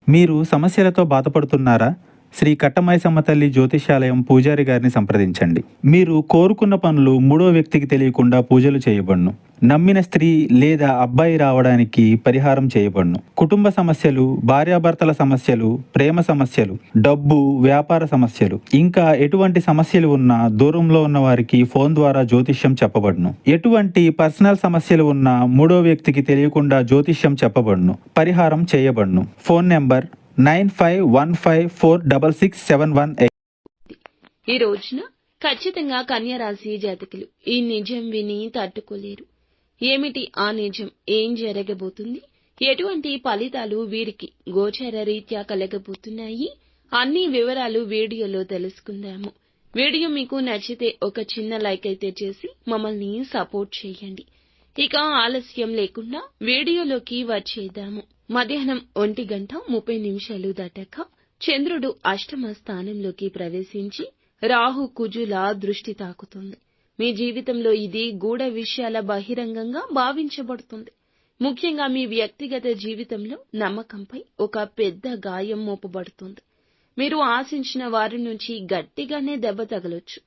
మీరు సమస్యలతో బాధపడుతున్నారా? శ్రీ కట్టమైసమ్మ తల్లి జ్యోతిష్యాలయం పూజారి గారిని సంప్రదించండి. మీరు కోరుకున్న పనులు మూడో వ్యక్తికి తెలియకుండా పూజలు చేయబడును. నమ్మిన స్త్రీ లేదా అబ్బాయి రావడానికి పరిహారం చేయబడును. కుటుంబ సమస్యలు, భార్యాభర్తల సమస్యలు, ప్రేమ సమస్యలు, డబ్బు, వ్యాపార సమస్యలు, ఇంకా ఎటువంటి సమస్యలు ఉన్నా దూరంలో ఉన్న వారికి ఫోన్ ద్వారా జ్యోతిష్యం చెప్పబడును. ఎటువంటి పర్సనల్ సమస్యలు ఉన్నా మూడో వ్యక్తికి తెలియకుండా జ్యోతిష్యం చెప్పబడును, పరిహారం చేయబడును. Phone number 9515466718. ఈ రోజున ఖచ్చితంగా కన్యరాశి జాతకులు ఈ నిజం విని తట్టుకోలేరు. ఏమిటి ఆ నిజం? ఏం జరగబోతుంది? ఎటువంటి ఫలితాలు వీరికి గోచర రీత్యా కలగబోతున్నాయి? అన్ని వివరాలు వీడియోలో తెలుసుకుందాము. వీడియో మీకు నచ్చితే ఒక చిన్న లైక్ అయితే చేసి మమ్మల్ని సపోర్ట్ చేయండి. ఇక ఆలస్యం లేకుండా వీడియోలోకి వచ్చేద్దాము. మధ్యాహ్నం 1:30 దాటాక చంద్రుడు అష్టమ స్థానంలోకి ప్రవేశించి రాహు కుజుల దృష్టి తాకుతుంది. మీ జీవితంలో ఇది గూఢ విషయాల బహిరంగంగా భావించబడుతుంది. ముఖ్యంగా మీ వ్యక్తిగత జీవితంలో నమ్మకంపై ఒక పెద్ద గాయం మోపబడుతుంది. మీరు ఆశించిన వారి నుంచి గట్టిగానే దెబ్బ తగలొచ్చు.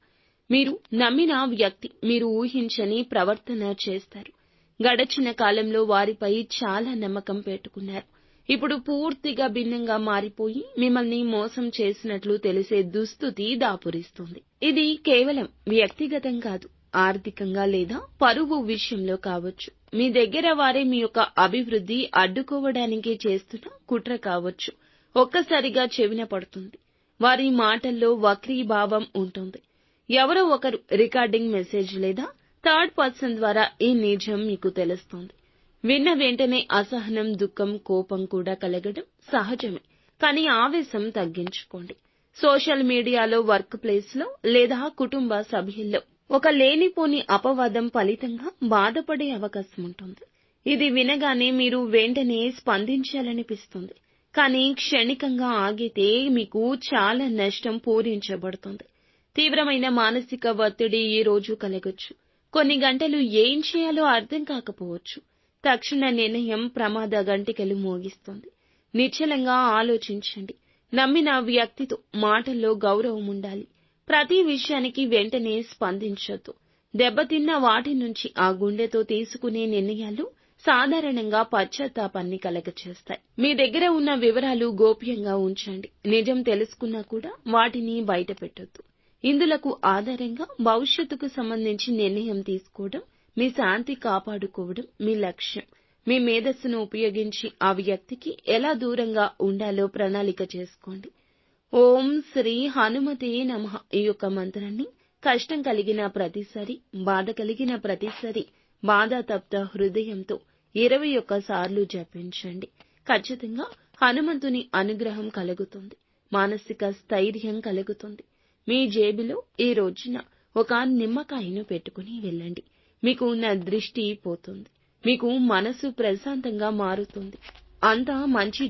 మీరు నమ్మిన వ్యక్తి మీరు ఊహించని ప్రవర్తన చేస్తారు. గడచిన కాలంలో వారిపై చాలా నమ్మకం పెట్టుకున్నారు. ఇప్పుడు పూర్తిగా భిన్నంగా మారిపోయి మిమ్మల్ని మోసం చేసినట్లు తెలిసే దుస్థితి దాపురిస్తుంది. ఇది కేవలం వ్యక్తిగతం కాదు, ఆర్థికంగా లేదా పరువు విషయంలో కావచ్చు. మీ దగ్గర వారే మీ యొక్క అభివృద్ధి అడ్డుకోవడానికి చేస్తున్న కుట్ర కావచ్చు. ఒక్కసారిగా చెవిన పడుతుంది. వారి మాటల్లో వక్రీభావం ఉంటుంది. ఎవరో ఒకరు రికార్డింగ్ మెసేజ్ లేదా థర్డ్ పర్సన్ ద్వారా ఈ నిజం మీకు తెలుస్తుంది. విన్న వెంటనే అసహనం, దుఃఖం, కోపం కూడా కలగడం సహజమే. కానీ ఆవేశం తగ్గించుకోండి. సోషల్ మీడియాలో, వర్క్ ప్లేస్ లో లేదా కుటుంబ సభ్యుల్లో ఒక లేనిపోని అపవాదం ఫలితంగా బాధపడే అవకాశం ఉంటుంది. ఇది వినగానే మీరు వెంటనే స్పందించాలనిపిస్తుంది. కానీ క్షణికంగా ఆగితే మీకు చాలా నష్టం పూరించబడుతుంది. తీవ్రమైన మానసిక ఒత్తిడి ఈ రోజు కలగొచ్చు. కొన్ని గంటలు ఏం చేయాలో అర్థం కాకపోవచ్చు. తక్షణ నిర్ణయం ప్రమాద గంటికలు మోగిస్తుంది. నిశ్చలంగా ఆలోచించండి. నమ్మిన వ్యక్తితో మాటల్లో గౌరవం ఉండాలి. ప్రతి విషయానికి వెంటనే స్పందించొద్దు. దెబ్బతిన్న వాటి నుంచి ఆ గుండెతో తీసుకునే నిర్ణయాలు సాధారణంగా పశ్చాత్తాపాన్ని కలగచేస్తాయి. మీ దగ్గర ఉన్న వివరాలు గోప్యంగా ఉంచండి. నిజం తెలుసుకున్నా కూడా వాటిని బయట పెట్టొద్దు. ఇందులకు ఆధారంగా భవిష్యత్తుకు సంబంధించి నిర్ణయం తీసుకోవడం, మీ శాంతి కాపాడుకోవడం మీ లక్ష్యం. మీ మేధస్సును ఉపయోగించి ఆ వ్యక్తికి ఎలా దూరంగా ఉండాలో ప్రణాళిక చేసుకోండి. ఓం శ్రీ హనుమతే నమః ఈ యొక్క మంత్రాన్ని కష్టం కలిగిన ప్రతిసారి, బాధ కలిగిన ప్రతిసారి బాధాతప్త హృదయంతో 21 సార్లు జపించండి. ఖచ్చితంగా హనుమంతుని అనుగ్రహం కలుగుతుంది. మానసిక స్థైర్యం కలుగుతుంది. మీ జేబులో ఈ రోజున ఒక నిమ్మకాయను పెట్టుకుని వెళ్ళండి. మీకు ఉన్న దృష్టి పోతుంది. మీకు మనసు ప్రశాంతంగా మారుతుంది. అంతా మంచి